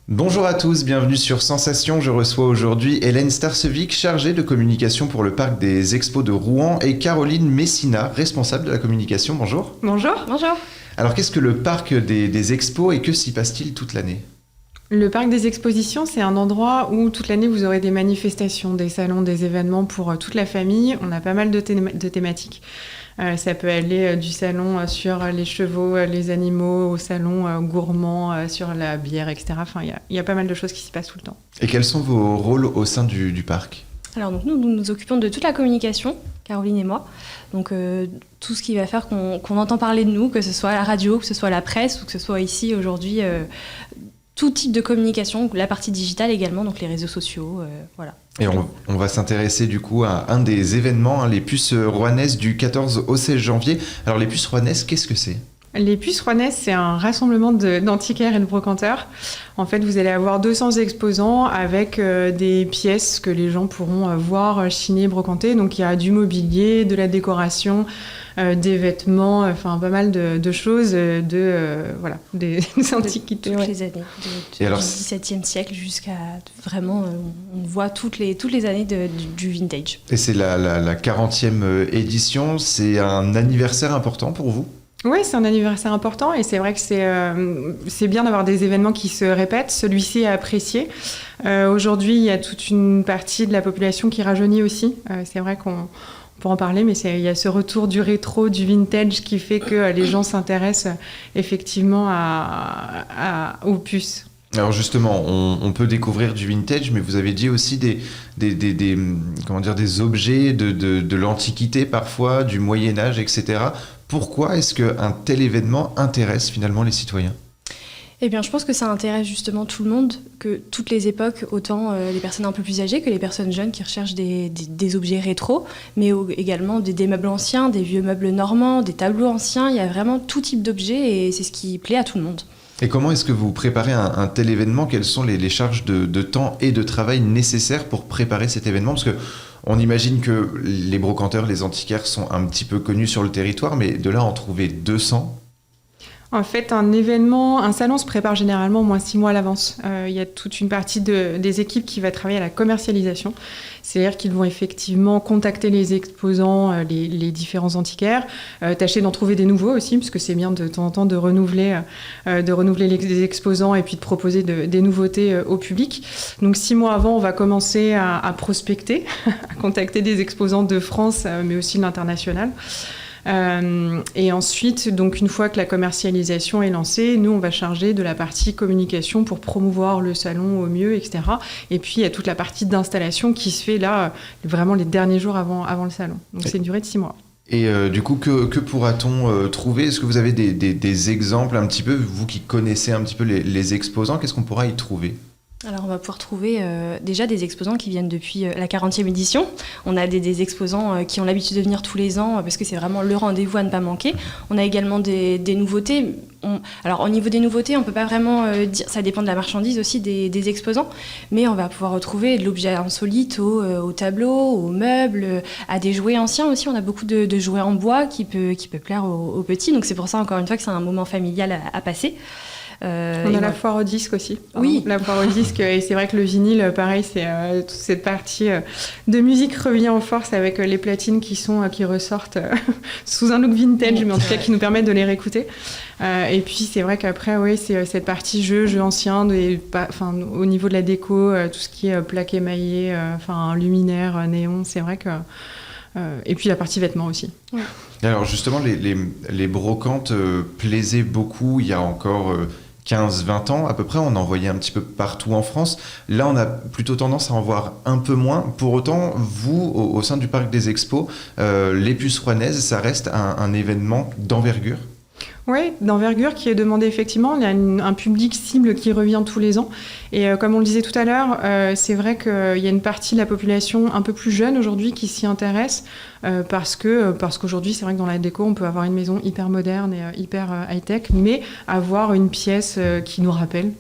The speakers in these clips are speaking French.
Bonjour à tous, bienvenue sur Sensation. Je reçois aujourd'hui Hélène Starcevic, chargée de communication pour le parc des expos de Rouen, et Caroline Messina, responsable de la communication. Bonjour. Bonjour. Bonjour. Alors qu'est-ce que le parc des expos et que s'y passe-t-il toute l'année ? Le parc des expositions, c'est un endroit où toute l'année vous aurez des manifestations, des salons, des événements pour toute la famille. On a pas mal de thématiques. Ça peut aller du salon sur les chevaux, les animaux, au salon gourmand sur la bière, etc. Enfin, il y a pas mal de choses qui s'y passent tout le temps. Et quels sont vos rôles au sein du parc ? Alors donc nous nous occupons de toute la communication, Caroline et moi. Donc tout ce qui va faire qu'on entend parler de nous, que ce soit à la radio, que ce soit à la presse ou que ce soit ici aujourd'hui, tout type de communication, la partie digitale également, donc les réseaux sociaux, voilà. Et on va s'intéresser du coup à un des événements, les puces rouennaises du 14 au 16 janvier. Alors les puces rouennaises, qu'est-ce que c'est ? Les puces rouennaises, c'est un rassemblement d'antiquaires et de brocanteurs. En fait, vous allez avoir 200 exposants avec des pièces que les gens pourront voir, chiner, brocanter. Donc il y a du mobilier, de la décoration, des vêtements, enfin pas mal de choses, voilà, des antiquités. Toutes les années, du XVIIe siècle jusqu'à vraiment, on voit toutes les années du vintage. Et c'est la 40e édition, c'est un anniversaire important pour vous ? Oui, c'est un anniversaire important et c'est vrai que c'est bien d'avoir des événements qui se répètent. Celui-ci est apprécié. Aujourd'hui, il y a toute une partie de la population qui rajeunit aussi. C'est vrai qu'on peut en parler, mais il y a ce retour du rétro, du vintage qui fait que les gens s'intéressent effectivement aux puces. Alors justement, on peut découvrir du vintage, mais vous avez dit aussi des objets de l'Antiquité parfois, du Moyen-Âge, etc. Pourquoi est-ce qu'un tel événement intéresse finalement les citoyens ? Eh bien, je pense que ça intéresse justement tout le monde, que toutes les époques, autant les personnes un peu plus âgées que les personnes jeunes qui recherchent des objets rétro, mais également des meubles anciens, des vieux meubles normands, des tableaux anciens. Il y a vraiment tout type d'objets et c'est ce qui plaît à tout le monde. Et comment est-ce que vous préparez un tel événement ? Quelles sont les charges de temps et de travail nécessaires pour préparer cet événement ? Parce que on imagine que les brocanteurs, les antiquaires sont un petit peu connus sur le territoire, mais de là en trouver 200 ? En fait, un salon se prépare généralement au moins 6 mois à l'avance. Il y a toute une partie des équipes qui va travailler à la commercialisation. C'est-à-dire qu'ils vont effectivement contacter les exposants, les différents antiquaires, tâcher d'en trouver des nouveaux aussi, parce que c'est bien de temps en temps de renouveler les exposants et puis de proposer des nouveautés au public. Donc 6 mois avant, on va commencer à prospecter, à contacter des exposants de France, mais aussi de l'international. Et ensuite, donc une fois que la commercialisation est lancée, nous on va charger de la partie communication pour promouvoir le salon au mieux, etc. Et puis il y a toute la partie d'installation qui se fait là vraiment les derniers jours avant le salon. Donc c'est une durée de 6 mois. Et du coup, que pourra-t-on trouver ? Est-ce que vous avez des exemples un petit peu, vous qui connaissez un petit peu les exposants, qu'est-ce qu'on pourra y trouver ? Alors on va pouvoir trouver déjà des exposants qui viennent depuis la 40e édition. On a des exposants qui ont l'habitude de venir tous les ans parce que c'est vraiment le rendez-vous à ne pas manquer. On a également des nouveautés. Alors au niveau des nouveautés, on ne peut pas vraiment dire, ça dépend de la marchandise aussi des exposants, mais on va pouvoir retrouver de l'objet insolite aux tableaux, aux meubles, à des jouets anciens aussi. On a beaucoup de jouets en bois qui peut plaire aux petits, donc c'est pour ça encore une fois que c'est un moment familial à passer. On a la foire au disque aussi. Oui. La foire au disque, et c'est vrai que le vinyle, pareil, c'est toute cette partie de musique revient en force avec les platines qui ressortent sous un look vintage, mais en tout cas qui nous permettent de les réécouter. Et puis c'est vrai qu'après, oui, c'est cette partie jeux anciens, au niveau de la déco, tout ce qui est plaque émaillée, luminaire, néon, c'est vrai que... et puis la partie vêtements aussi. Oui. Alors justement, les brocantes plaisaient beaucoup il y a encore 15-20 ans à peu près, on en voyait un petit peu partout en France. Là, on a plutôt tendance à en voir un peu moins. Pour autant, vous, au sein du parc des expos, les puces rouennaises, ça reste un événement d'envergure ? Oui, d'envergure qui est demandé effectivement. Il y a un public cible qui revient tous les ans. Et comme on le disait tout à l'heure, c'est vrai qu'il y a une partie de la population un peu plus jeune aujourd'hui qui s'y intéresse parce qu'aujourd'hui, c'est vrai que dans la déco, on peut avoir une maison hyper moderne et hyper high-tech, mais avoir une pièce qui nous rappelle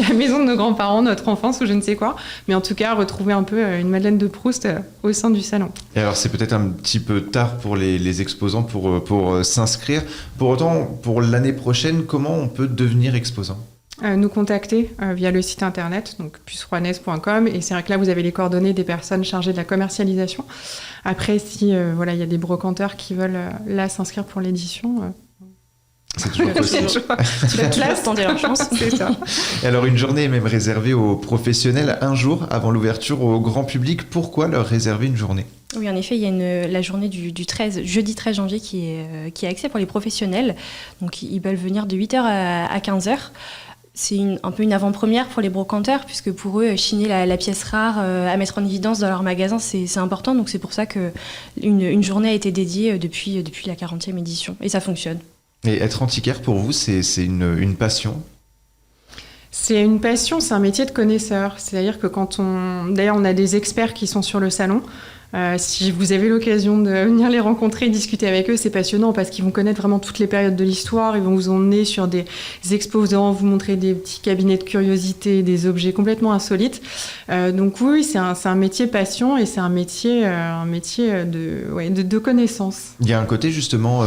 la maison de nos grands-parents, notre enfance ou je ne sais quoi. Mais en tout cas, retrouver un peu une Madeleine de Proust au sein du salon. Et alors, c'est peut-être un petit peu tard pour les exposants pour s'inscrire. Pour autant, pour l'année prochaine, comment on peut devenir exposant ? nous contacter via le site internet, donc pucerouennaise.com. Et c'est vrai que là, vous avez les coordonnées des personnes chargées de la commercialisation. Après, si il y a des brocanteurs qui veulent là s'inscrire pour l'édition... C'est toujours possible. Tu vas classe, tenter leur chance. C'est ça. Et alors, une journée est même réservée aux professionnels un jour avant l'ouverture au grand public. Pourquoi leur réserver une journée ? Oui, en effet, il y a la journée du jeudi 13 janvier qui est accès pour les professionnels. Donc, ils peuvent venir de 8h à 15h. C'est un peu une avant-première pour les brocanteurs, puisque pour eux, chiner la pièce rare à mettre en évidence dans leur magasin, c'est important. Donc, c'est pour ça qu'une journée a été dédiée depuis la 40e édition. Et ça fonctionne. Et être antiquaire, pour vous, c'est une passion ? C'est une passion, c'est un métier de connaisseur. C'est-à-dire que d'ailleurs, on a des experts qui sont sur le salon. Si vous avez l'occasion de venir les rencontrer, discuter avec eux, c'est passionnant parce qu'ils vont connaître vraiment toutes les périodes de l'histoire. Ils vont vous emmener sur des exposants, vous montrer des petits cabinets de curiosité, des objets complètement insolites. Donc oui, c'est un métier passion et c'est un métier de connaissance. Il y a un côté justement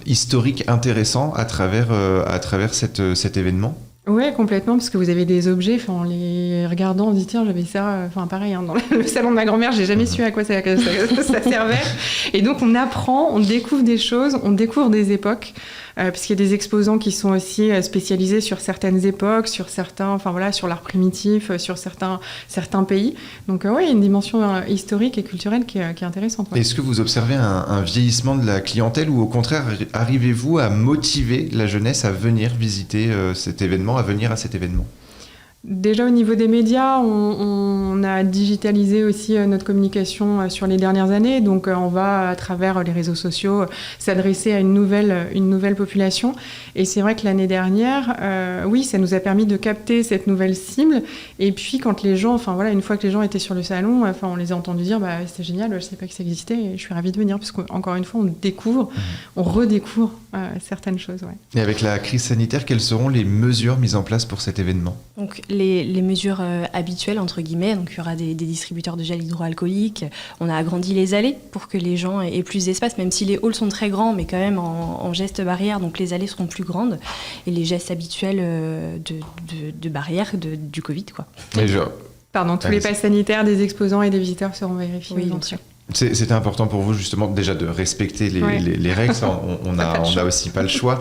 historique intéressant à travers cet événement. Oui, complètement, parce que vous avez des objets, en les regardant, on se dit tiens, j'avais ça, pareil, dans le salon de ma grand-mère, j'ai jamais su à quoi ça servait. Et donc on apprend, on découvre des choses, on découvre des époques, puisqu'il y a des exposants qui sont aussi spécialisés sur certaines époques, sur sur l'art primitif, sur certains pays. Donc il y a une dimension historique et culturelle qui est intéressante. Ouais. Est-ce que vous observez un vieillissement de la clientèle ou au contraire, arrivez-vous à motiver la jeunesse à venir visiter cet événement, à venir à cet événement ? Déjà au niveau des médias, on a digitalisé aussi notre communication sur les dernières années. Donc on va, à travers les réseaux sociaux, s'adresser à une nouvelle population. Et c'est vrai que l'année dernière, oui, ça nous a permis de capter cette nouvelle cible. Et puis quand les gens, une fois que les gens étaient sur le salon, on les a entendus dire c'est génial, je ne savais pas que ça existait et je suis ravie de venir. Parce qu'encore une fois, on redécouvre certaines choses. Ouais. Et avec la crise sanitaire, quelles seront les mesures mises en place pour cet événement ? Donc les mesures habituelles, entre guillemets, donc il y aura des distributeurs de gel hydroalcoolique, on a agrandi les allées pour que les gens aient plus d'espace, même si les halls sont très grands, mais quand même en gestes barrières, donc les allées seront plus grandes, et les gestes habituels de barrière du Covid, quoi. Tous les passes sanitaires des exposants et des visiteurs seront vérifiés. Oui, bien sûr. C'était important pour vous justement déjà de respecter les règles, ça, on a aussi pas le choix,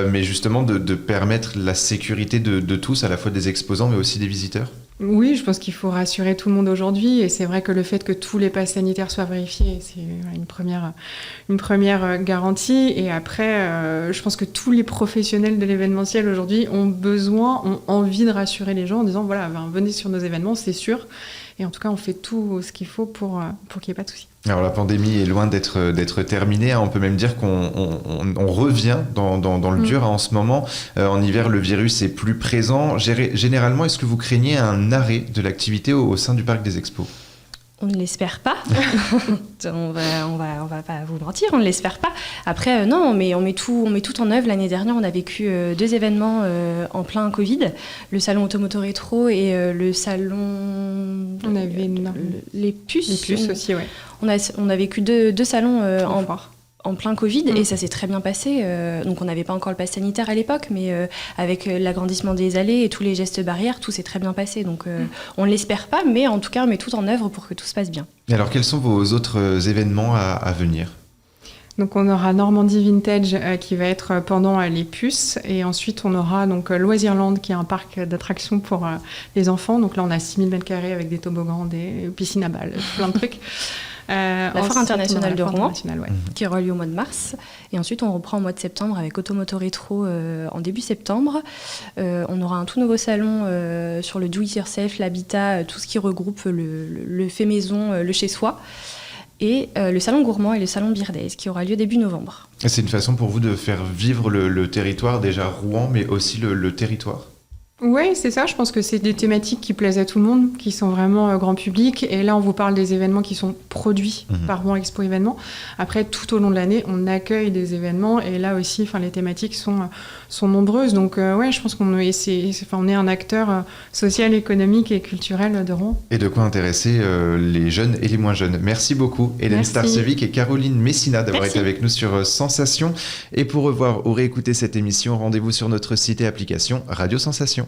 mais justement de permettre la sécurité de tous, à la fois des exposants mais aussi des visiteurs. Oui, je pense qu'il faut rassurer tout le monde aujourd'hui et c'est vrai que le fait que tous les passes sanitaires soient vérifiés, c'est une première garantie. Et après, je pense que tous les professionnels de l'événementiel aujourd'hui ont envie de rassurer les gens en disant venez sur nos événements, c'est sûr. Et en tout cas, on fait tout ce qu'il faut pour qu'il n'y ait pas de soucis. Alors la pandémie est loin d'être terminée. On peut même dire qu'on revient dans le dur en ce moment. En hiver, le virus est plus présent. Généralement, est-ce que vous craignez un arrêt de l'activité au sein du parc des expos ? On ne l'espère pas. on va pas vous mentir, on ne l'espère pas. Après, non, mais on met tout en œuvre. L'année dernière, on a vécu 2 événements en plein Covid. Le salon Automoto Rétro et le salon... On avait les puces. Les puces aussi, oui. On a vécu deux salons en plein Covid et ça s'est très bien passé. Donc on n'avait pas encore le pass sanitaire à l'époque, mais avec l'agrandissement des allées et tous les gestes barrières, tout s'est très bien passé. Donc on ne l'espère pas, mais en tout cas on met tout en œuvre pour que tout se passe bien. Et alors quels sont vos autres événements à venir ? Donc on aura Normandie Vintage qui va être pendant les puces et ensuite on aura donc Loisirland qui est un parc d'attractions pour les enfants. Donc là on a 6000 m² avec des toboggans, des piscines à balles, plein de trucs. La Foire internationale de Rouen, ouais. qui aura lieu au mois de mars. Et ensuite, on reprend au mois de septembre avec Automoto Rétro en début septembre. On aura un tout nouveau salon sur le do-it-yourself, l'habitat, tout ce qui regroupe le fait maison, le chez-soi. Et le salon gourmand et le salon Beer Days, qui aura lieu début novembre. C'est une façon pour vous de faire vivre le territoire, déjà Rouen, mais aussi le territoire ? Oui, c'est ça. Je pense que c'est des thématiques qui plaisent à tout le monde, qui sont vraiment grand public. Et là, on vous parle des événements qui sont produits par Rouen Expo Événements. Après, tout au long de l'année, on accueille des événements. Et là aussi, les thématiques sont nombreuses. Donc, je pense qu'on est un acteur social, économique et culturel de Rouen. Et de quoi intéresser les jeunes et les moins jeunes. Merci beaucoup, Hélène Starcevic et Caroline Messina, d'avoir été avec nous sur Sensation. Et pour revoir ou réécouter cette émission, rendez-vous sur notre site et application Radio Sensation.